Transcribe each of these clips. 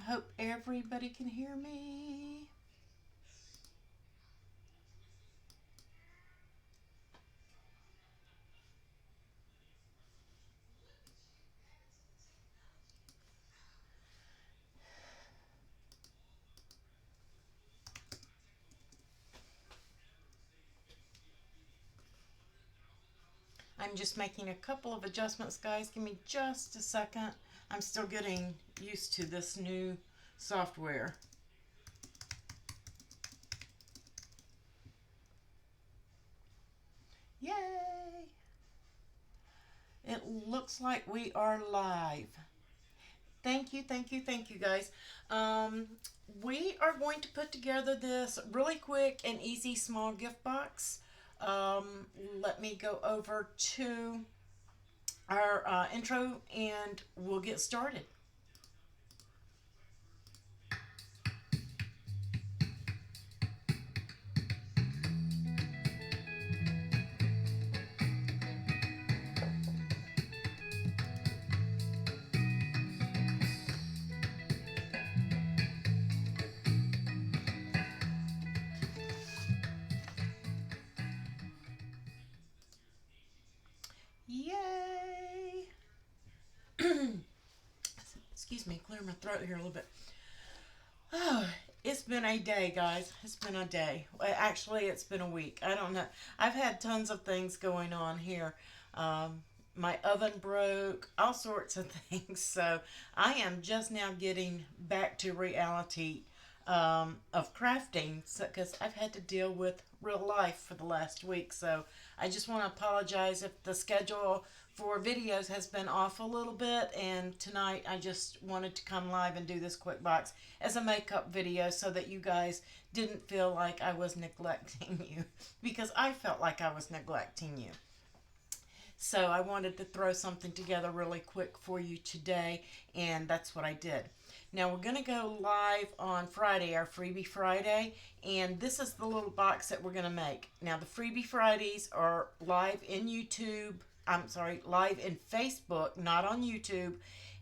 hope everybody can hear me. I'm just making a couple of adjustments, guys. Give me just a second. I'm still getting used to this new software. Yay! It looks like we are live. Thank you, thank you, thank you, guys. We are going to put together this really quick and easy small gift box. Let me go over to our intro and we'll get started. Yay! Excuse me, clear my throat here a little bit. Oh, it's been a day, guys. It's been a day. Well, actually, it's been a week. I don't know. I've had tons of things going on here. My oven broke, all sorts of things. So I am just now getting back to reality of crafting because I've had to deal with real life for the last week. So I just want to apologize if the schedule for videos has been off a little bit, and tonight I just wanted to come live and do this quick box as a makeup video so that you guys didn't feel like I was neglecting you, because I felt like I was neglecting you. So I wanted to throw something together really quick for you today, and that's what I did. Now we're going to go live on Friday, our Freebie Friday, and this is the little box that we're going to make. Now the Freebie Fridays are live in YouTube. I'm sorry, live in Facebook, not on YouTube,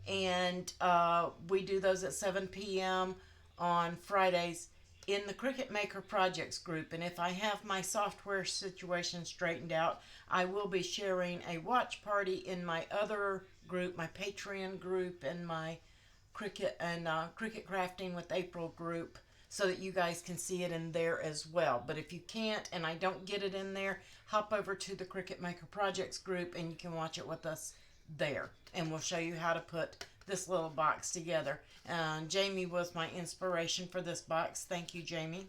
and we do those at 7 p.m. on Fridays in the Cricut Maker Projects group. And if I have my software situation straightened out, I will be sharing a watch party in my other group, my Patreon group, and my Cricut and Cricut Crafting with April group, so that you guys can see it in there as well. But if you can't and I don't get it in there, hop over to the Cricut Maker Projects group and you can watch it with us there. And we'll show you how to put this little box together. Jamie was my inspiration for this box. Thank you, Jamie.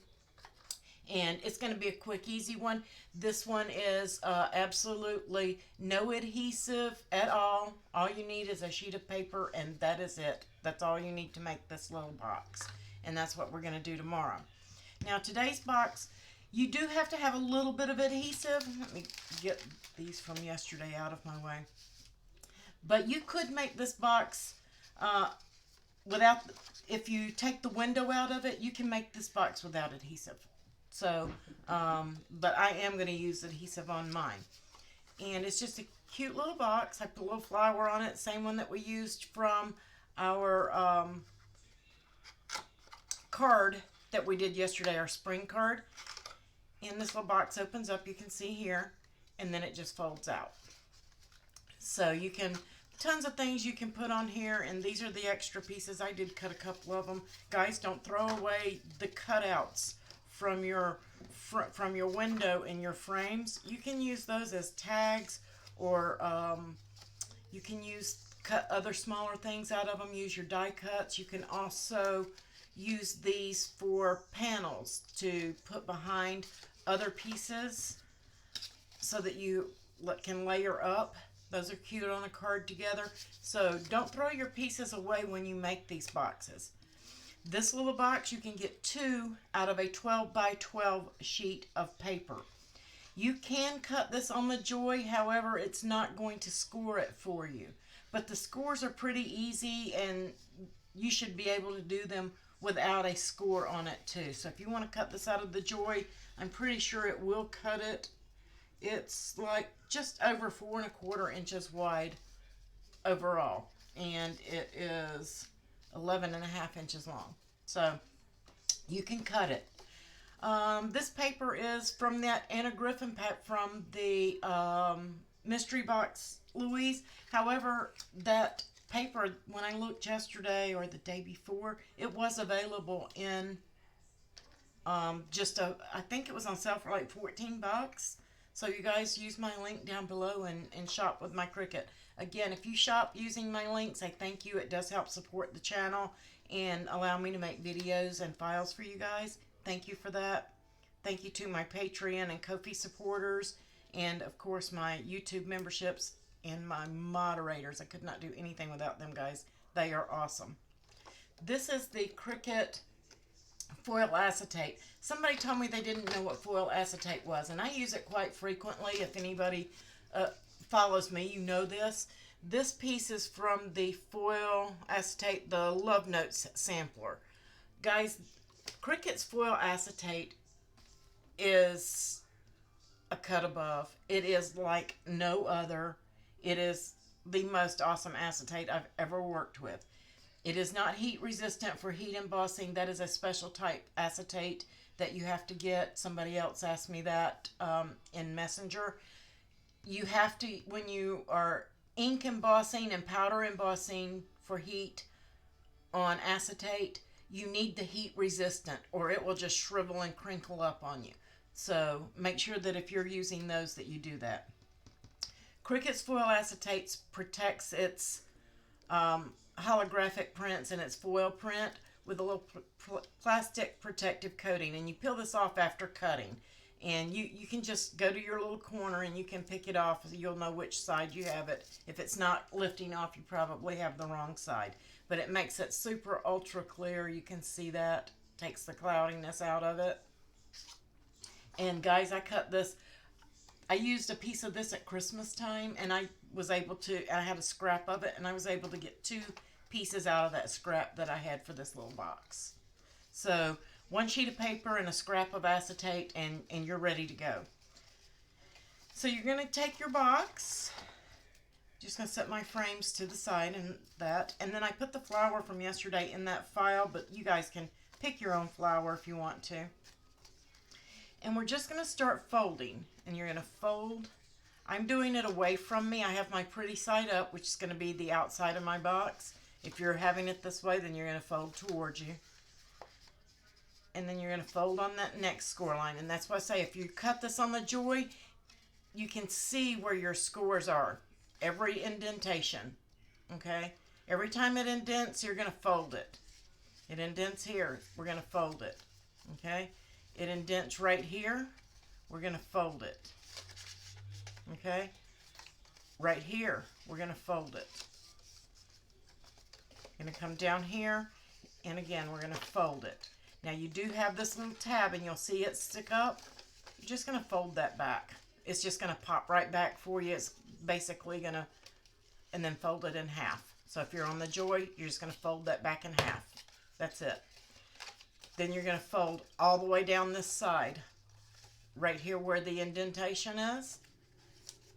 And it's going to be a quick, easy one. This one is absolutely no adhesive at all. All you need is a sheet of paper, and that is it. That's all you need to make this little box. And that's what we're going to do tomorrow. Now, today's box, you do have to have a little bit of adhesive. Let me get these from yesterday out of my way. But you could make this box without, if you take the window out of it, you can make this box without adhesive. So, but I am going to use adhesive on mine. And it's just a cute little box. I put a little flower on it, same one that we used from our card that we did yesterday, our spring card. And this little box opens up, you can see here, and then it just folds out. So you can, tons of things you can put on here, and these are the extra pieces. I did cut a couple of them. Guys, don't throw away the cutouts from your window in your frames. You can use those as tags, or you can cut other smaller things out of them. Use your die cuts. You can also use these for panels to put behind other pieces so that you can layer up. Those are cute on a card together. So don't throw your pieces away when you make these boxes. This little box, you can get 2 out of a 12 by 12 sheet of paper. You can cut this on the Joy, however, it's not going to score it for you. But the scores are pretty easy, and you should be able to do them without a score on it too. So if you want to cut this out of the Joy, I'm pretty sure it will cut it. It's like just over 4 1/4 inches wide overall. And it is 11.5 inches long. So you can cut it. This paper is from that Anna Griffin pack from the Mystery Box Louise. However, that paper, when I looked yesterday or the day before, it was available in I think it was on sale for like 14 bucks. So you guys use my link down below and shop with my Cricut. Again, if you shop using my links, I thank you. It does help support the channel and allow me to make videos and files for you guys. Thank you for that. Thank you to my Patreon and Ko-fi supporters, and of course my YouTube memberships and my moderators. I could not do anything without them, guys. They are awesome. This is the Cricut foil acetate. Somebody told me they didn't know what foil acetate was, and I use it quite frequently. If anybody follows me, you know this. This piece is from the foil acetate, the Love Notes sampler. Guys, Cricut's foil acetate is a cut above. It is like no other. It is the most awesome acetate I've ever worked with. It is not heat resistant for heat embossing. That is a special type acetate that you have to get. Somebody else asked me that in Messenger. You have to, when you are ink embossing and powder embossing for heat on acetate, you need the heat resistant or it will just shrivel and crinkle up on you. So make sure that if you're using those that you do that. Cricut's foil acetate protects its holographic prints and its foil print with a little plastic protective coating, and you peel this off after cutting, and you can just go to your little corner and you can pick it off. You'll know which side you have it. If it's not lifting off, you probably have the wrong side, but it makes it super ultra clear. You can see that, takes the cloudiness out of it. And guys, I cut this, I used a piece of this at Christmas time, and I had a scrap of it, and I was able to get 2 pieces out of that scrap that I had for this little box. So 1 sheet of paper and a scrap of acetate, and you're ready to go. So you're going to take your box, just going to set my frames to the side and then I put the flower from yesterday in that file, but you guys can pick your own flower if you want to. And we're just going to start folding, and you're going to fold. I'm doing it away from me. I have my pretty side up, which is going to be the outside of my box. If you're having it this way, then you're going to fold towards you. And then you're going to fold on that next score line. And that's why I say if you cut this on the Joy, you can see where your scores are. Every indentation. Okay? Every time it indents, you're going to fold it. It indents here. We're going to fold it. Okay? It indents right here. We're going to fold it. Okay? Right here, we're going to fold it. Going to come down here, and again, we're going to fold it. Now, you do have this little tab, and you'll see it stick up. You're just going to fold that back. It's just going to pop right back for you. It's basically going to, and then fold it in half. So if you're on the Joy, you're just going to fold that back in half. That's it. Then you're going to fold all the way down this side, right here where the indentation is.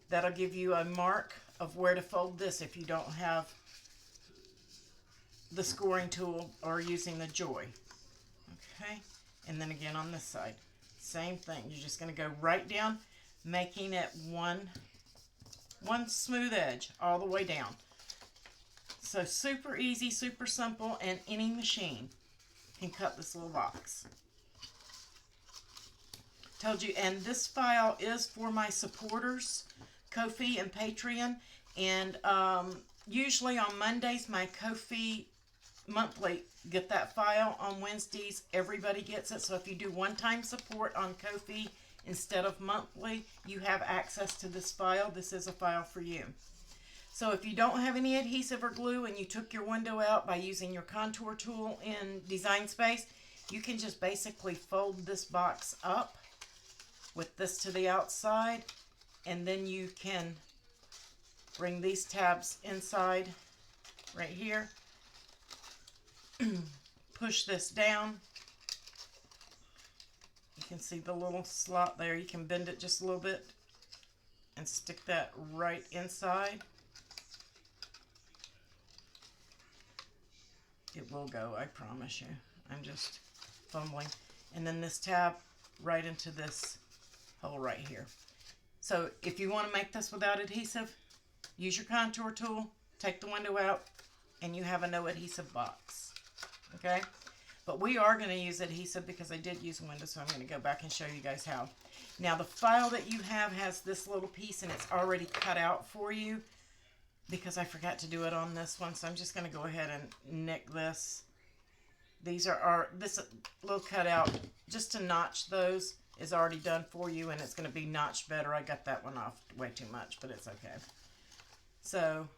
That'll give you a mark of where to fold this if you don't have the scoring tool or using the Joy. Okay, and then again on this side, same thing. You're just going to go right down, making it one smooth edge all the way down. So super easy, super simple, and any machine can cut this little box. Told you, and this file is for my supporters, Ko-fi and Patreon, and usually on Mondays my Ko-fi monthly get that file. On Wednesdays everybody gets it, so if you do one-time support on Ko-fi instead of monthly, you have access to this file. This is a file for you. So if you don't have any adhesive or glue and you took your window out by using your contour tool in Design Space, you can just basically fold this box up with this to the outside, and then you can bring these tabs inside right here, push this down. You can see the little slot there. You can bend it just a little bit and stick that right inside. It will go, I promise you. I'm just fumbling. And then this tab right into this hole right here. So if you want to make this without adhesive, use your contour tool, take the window out, and you have a no adhesive box. Okay? But we are going to use adhesive because I did use a window, so I'm going to go back and show you guys how. Now the file that you have has this little piece and it's already cut out for you because I forgot to do it on this one, so I'm just going to go ahead and nick this. These are this little cutout just to notch those is already done for you, and it's going to be notched better. I got that one off way too much, but it's okay. So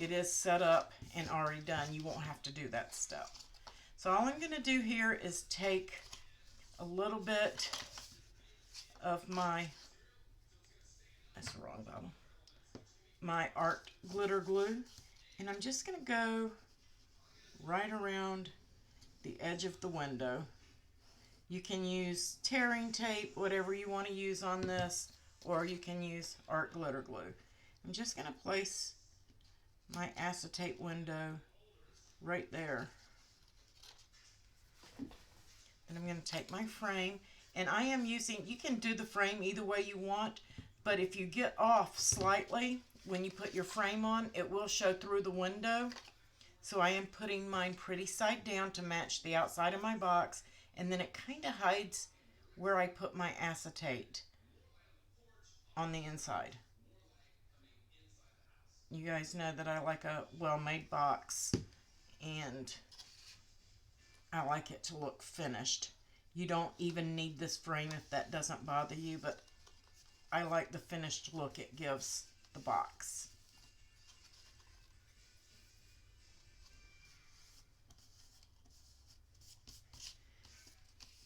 it is set up and already done. You won't have to do that step. So all I'm going to do here is take a little bit of my, that's the wrong bottle, my art glitter glue, and I'm just going to go right around the edge of the window. You can use tearing tape, whatever you want to use on this, or you can use art glitter glue. I'm just going to place my acetate window right there. And I'm going to take my frame, and I am using, you can do the frame either way you want, but if you get off slightly when you put your frame on, it will show through the window. So I am putting mine pretty side down to match the outside of my box, and then it kind of hides where I put my acetate on the inside. You guys know that I like a well-made box, and I like it to look finished. You don't even need this frame if that doesn't bother you, but I like the finished look it gives the box.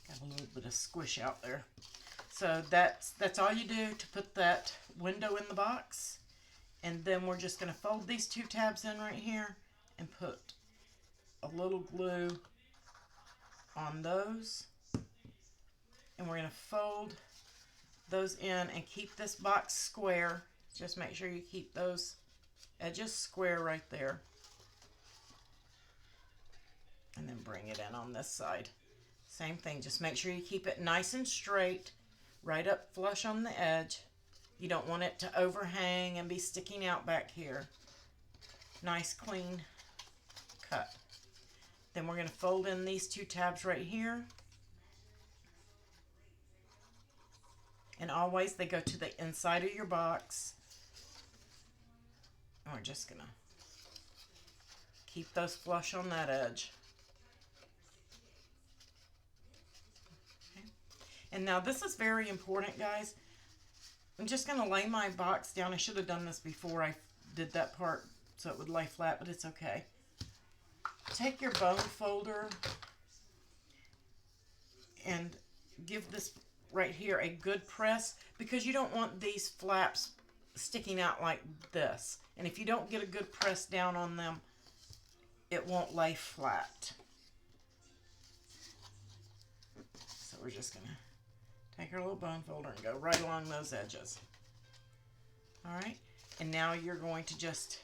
Got a little bit of squish out there. So that's all you do to put that window in the box. And then we're just going to fold these two tabs in right here and put a little glue on those. And we're going to fold those in and keep this box square. Just make sure you keep those edges square right there. And then bring it in on this side. Same thing, just make sure you keep it nice and straight, right up flush on the edge. You don't want it to overhang and be sticking out back here. Nice clean cut. Then we're going to fold in these two tabs right here. And always they go to the inside of your box. And we're just going to keep those flush on that edge. And now this is very important, guys. I'm just going to lay my box down. I should have done this before I did that part so it would lay flat, but it's okay. Take your bone folder and give this right here a good press, because you don't want these flaps sticking out like this. And if you don't get a good press down on them, it won't lay flat. So we're just going to take our little bone folder and go right along those edges. Alright, and now you're going to just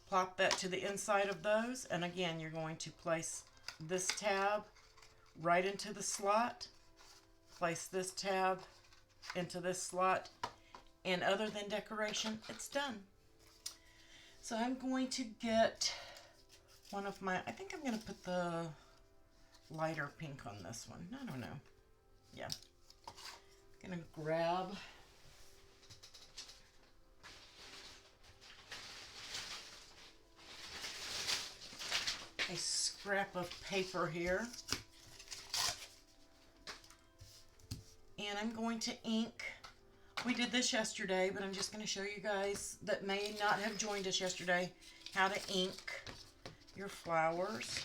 plop that to the inside of those, and again you're going to place this tab right into the slot, place this tab into this slot, and other than decoration, it's done. So I'm going to get one of my, I think I'm going to put the lighter pink on this one. I don't know. Yeah. I'm going to grab a scrap of paper here. And I'm going to ink. We did this yesterday, but I'm just going to show you guys that may not have joined us yesterday how to ink your flowers.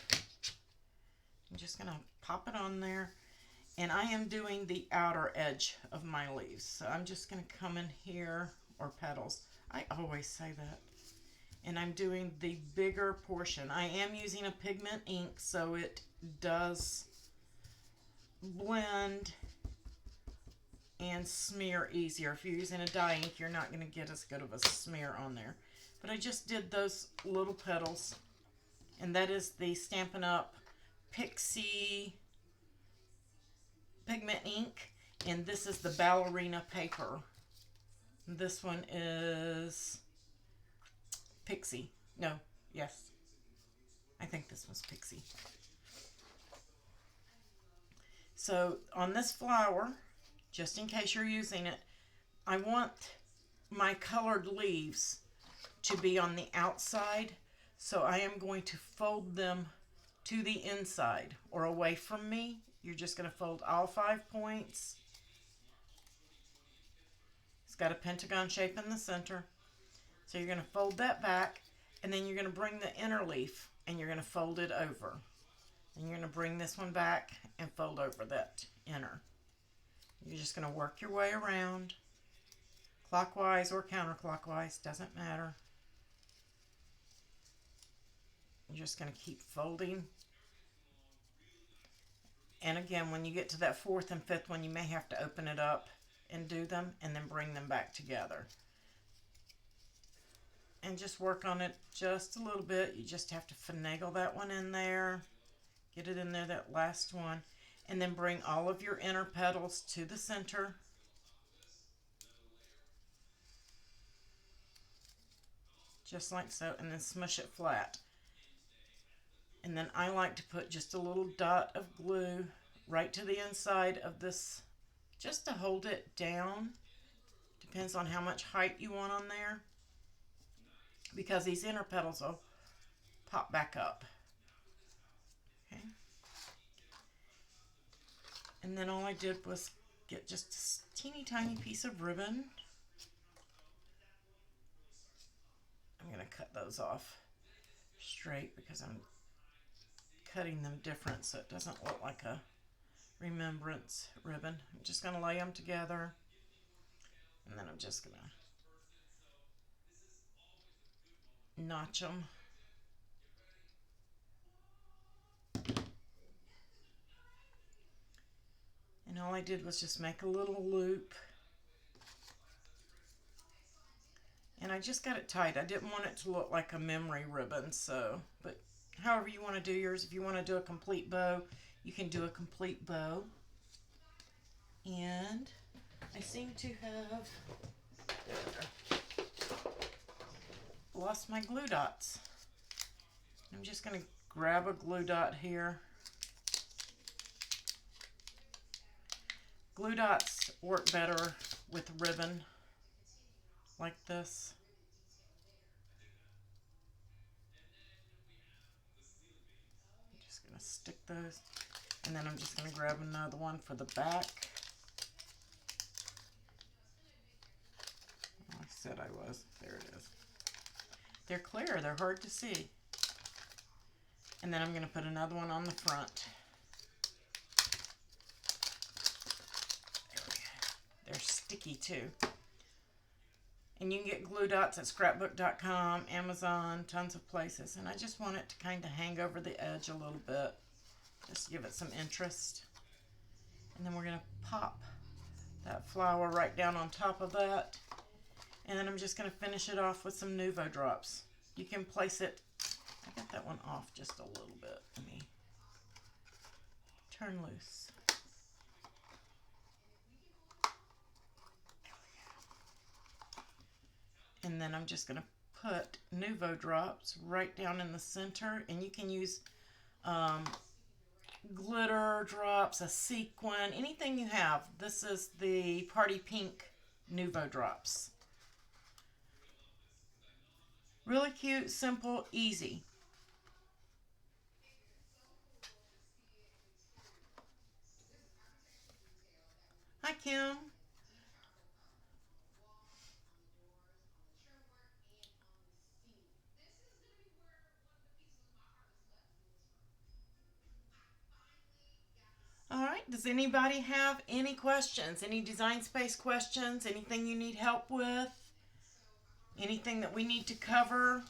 I'm just going to pop it on there. And I am doing the outer edge of my leaves. So I'm just going to come in here, or petals. I always say that. And I'm doing the bigger portion. I am using a pigment ink, so it does blend and smear easier. If you're using a dye ink, you're not going to get as good of a smear on there. But I just did those little petals and that is the Stampin' Up! Pixie Pigment Ink, and this is the Ballerina paper. This one is Pixie. No, yes. I think this was Pixie. So on this flower, just in case you're using it, I want my colored leaves to be on the outside. So I am going to fold them to the inside or away from me. You're just going to fold all 5 points. It's got a pentagon shape in the center. So you're going to fold that back, and then you're going to bring the inner leaf and you're going to fold it over. And you're going to bring this one back and fold over that inner. You're just going to work your way around, clockwise or counterclockwise, doesn't matter. You're just going to keep folding. And again, when you get to that 4th and 5th one, you may have to open it up and do them and then bring them back together. And just work on it just a little bit. You just have to finagle that one in there. Get it in there, that last one. And then bring all of your inner petals to the center. Just like so. And then smush it flat. And then I like to put just a little dot of glue right to the inside of this, just to hold it down. Depends on how much height you want on there, because these inner petals will pop back up. Okay. And then all I did was get just a teeny tiny piece of ribbon. I'm going to cut those off straight because I'm cutting them different so it doesn't look like a remembrance ribbon. I'm just going to lay them together, and then I'm just going to notch them. And all I did was just make a little loop, and I just got it tight. I didn't want it to look like a memory ribbon, so, but however you want to do yours. If you want to do a complete bow, you can do a complete bow. And I seem to have lost my glue dots. I'm just going to grab a glue dot here. Glue dots work better with ribbon like this. I'm just going to stick those, and then I'm just going to grab another one for the back. Oh, I said I was. There it is. They're clear. They're hard to see. And then I'm going to put another one on the front. There we go. They're sticky too. And you can get glue dots at scrapbook.com, Amazon, tons of places. And I just want it to kind of hang over the edge a little bit, just to give it some interest. And then we're going to pop that flower right down on top of that. And then I'm just going to finish it off with some Nuvo drops. You can place it, I got that one off just a little bit. Let me turn loose. And then I'm just going to put Nuvo drops right down in the center. And you can use glitter drops, a sequin, anything you have. This is the Party Pink Nuvo drops. Really cute, simple, easy. Hi, Kim. All right, does anybody have any questions? Any Design Space questions? Anything you need help with? Anything that we need to cover?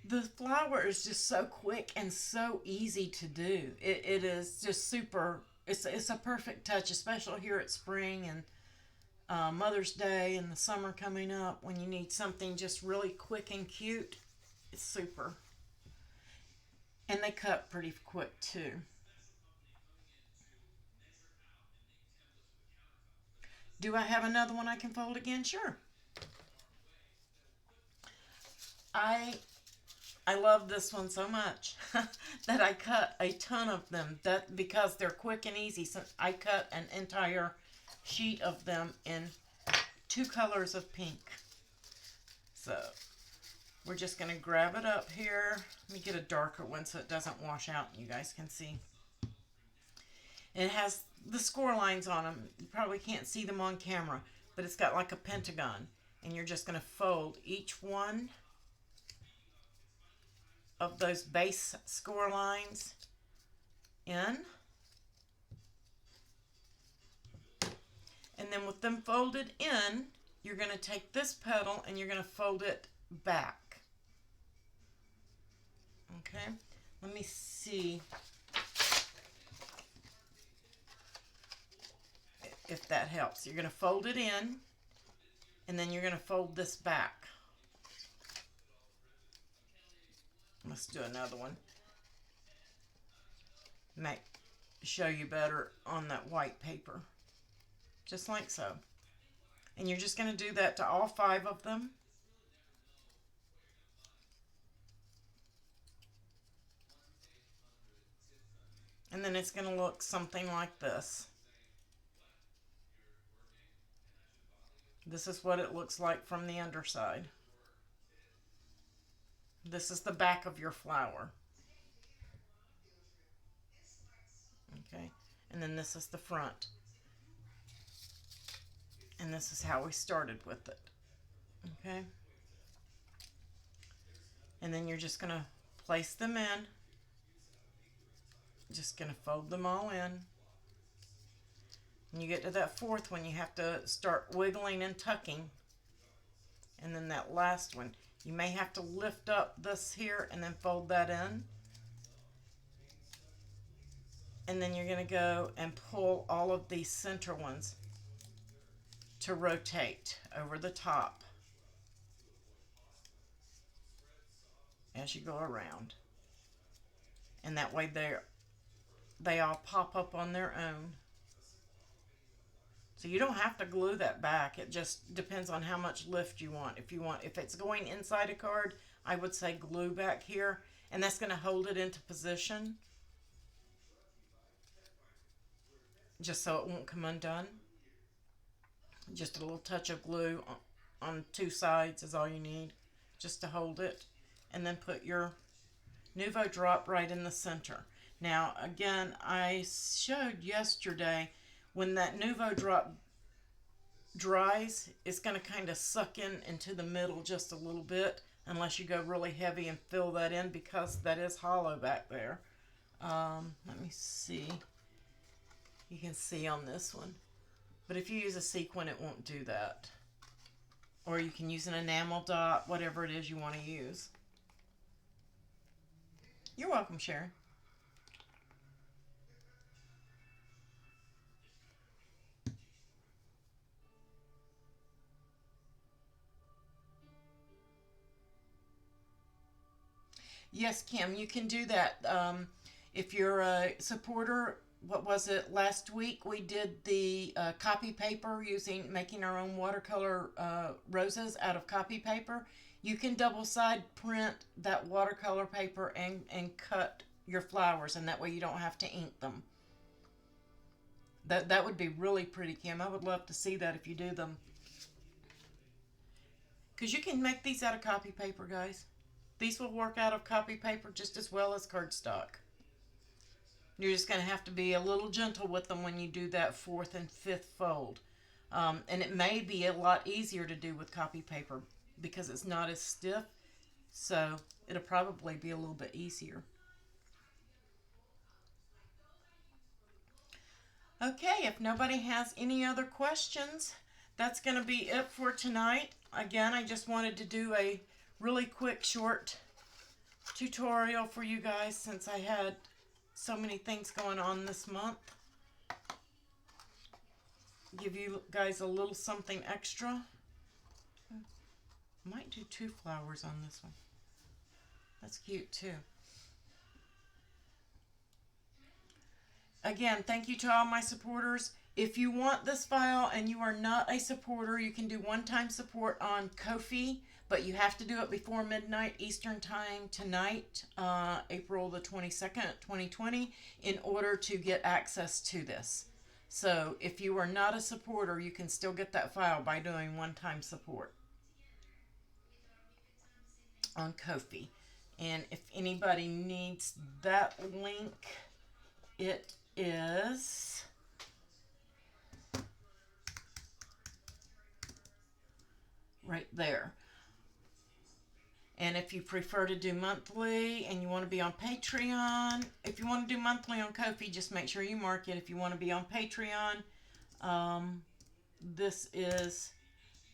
The flower is just so quick and so easy to do. It is just super. It's a perfect touch, especially here at spring and Mother's Day and the summer coming up when you need something just really quick and cute. It's super. And they cut pretty quick too. Do I have another one I can fold again? Sure. I I love this one so much that I cut a ton of them. That because they're quick and easy. So I cut an entire sheet of them in two colors of pink. So we're just going to grab it up here. Let me get a darker one so it doesn't wash out and you guys can see. And it has the score lines on them. You probably can't see them on camera, but it's got like a pentagon. And you're just going to fold each one of those base score lines in. And then with them folded in, you're going to take this petal and you're going to fold it back. Okay, let me see if that helps. You're going to fold it in and then you're going to fold this back. Let's do another one. Make show you better on that white paper. Just like so. And you're just going to do that to all 5 of them. And then it's going to look something like this. This is what it looks like from the underside. This is the back of your flower. Okay, and then this is the front. And this is how we started with it. Okay. And then you're just going to place them in. Just going to fold them all in. When you get to that 4th one, you have to start wiggling and tucking. And then that last one, you may have to lift up this here and then fold that in. And then you're going to go and pull all of these center ones to rotate over the top as you go around. And that way they all pop up on their own. So you don't have to glue that back. It just depends on how much lift you want. If it's going inside a card, I would say glue back here, and that's going to hold it into position just so it won't come undone. Just a little touch of glue on 2 sides is all you need just to hold it. And then put your Nuvo drop right in the center. Now, again, I showed yesterday when that Nuvo drop dries, it's going to kind of suck into the middle just a little bit unless you go really heavy and fill that in because that is hollow back there. Let me see. You can see on this one. But if you use a sequin, it won't do that. Or you can use an enamel dot, whatever it is you want to use. You're welcome, Sharon. Yes, Kim, you can do that. If you're a supporter, what was it, last week we did the copy paper making our own watercolor roses out of copy paper. You can double side print that watercolor paper and cut your flowers, and that way you don't have to ink them. That would be really pretty, Kim. I would love to see that if you do them. Because you can make these out of copy paper, guys. These will work out of copy paper just as well as cardstock. You're just going to have to be a little gentle with them when you do that 4th and 5th fold. And it may be a lot easier to do with copy paper because it's not as stiff. So it'll probably be a little bit easier. Okay, if nobody has any other questions, that's going to be it for tonight. Again, I just wanted to do a really quick, short tutorial for you guys since I had so many things going on this month. Give you guys a little something extra. Might do 2 flowers on this one. That's cute too. Again, thank you to all my supporters. If you want this file and you are not a supporter, you can do one-time support on Ko-fi, but you have to do it before midnight Eastern Time tonight, April the 22nd, 2020, in order to get access to this. So if you are not a supporter, you can still get that file by doing one-time support on Ko-fi. And if anybody needs that link, it is right there. And if you prefer to do monthly and you want to be on Patreon, if you want to do monthly on Ko-fi, just make sure you mark it. If you want to be on Patreon, this is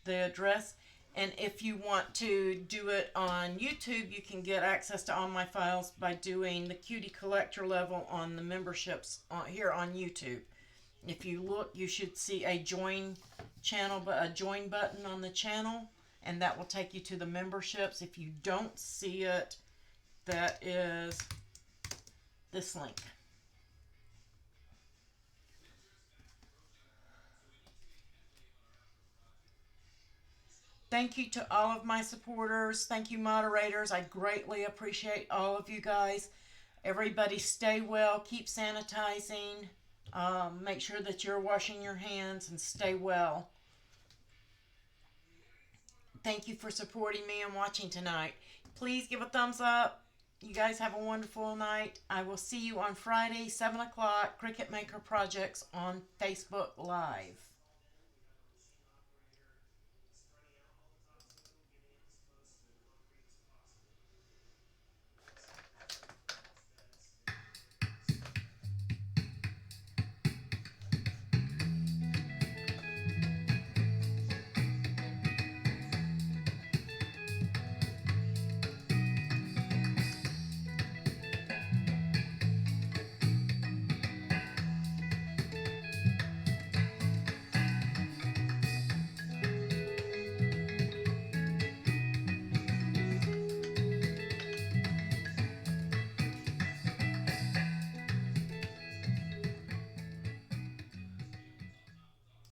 the address. And if you want to do it on YouTube, you can get access to all my files by doing the Cutie Collector level on the memberships here on YouTube. If you look, you should see a join channel, a join button on the channel, and that will take you to the memberships. If you don't see it, that is this link. Thank you to all of my supporters. Thank you, moderators. I greatly appreciate all of you guys. Everybody stay well. Keep sanitizing. Make sure that you're washing your hands and stay well. Thank you for supporting me and watching tonight. Please give a thumbs up. You guys have a wonderful night. I will see you on Friday, 7 o'clock, Cricut Maker Projects on Facebook Live.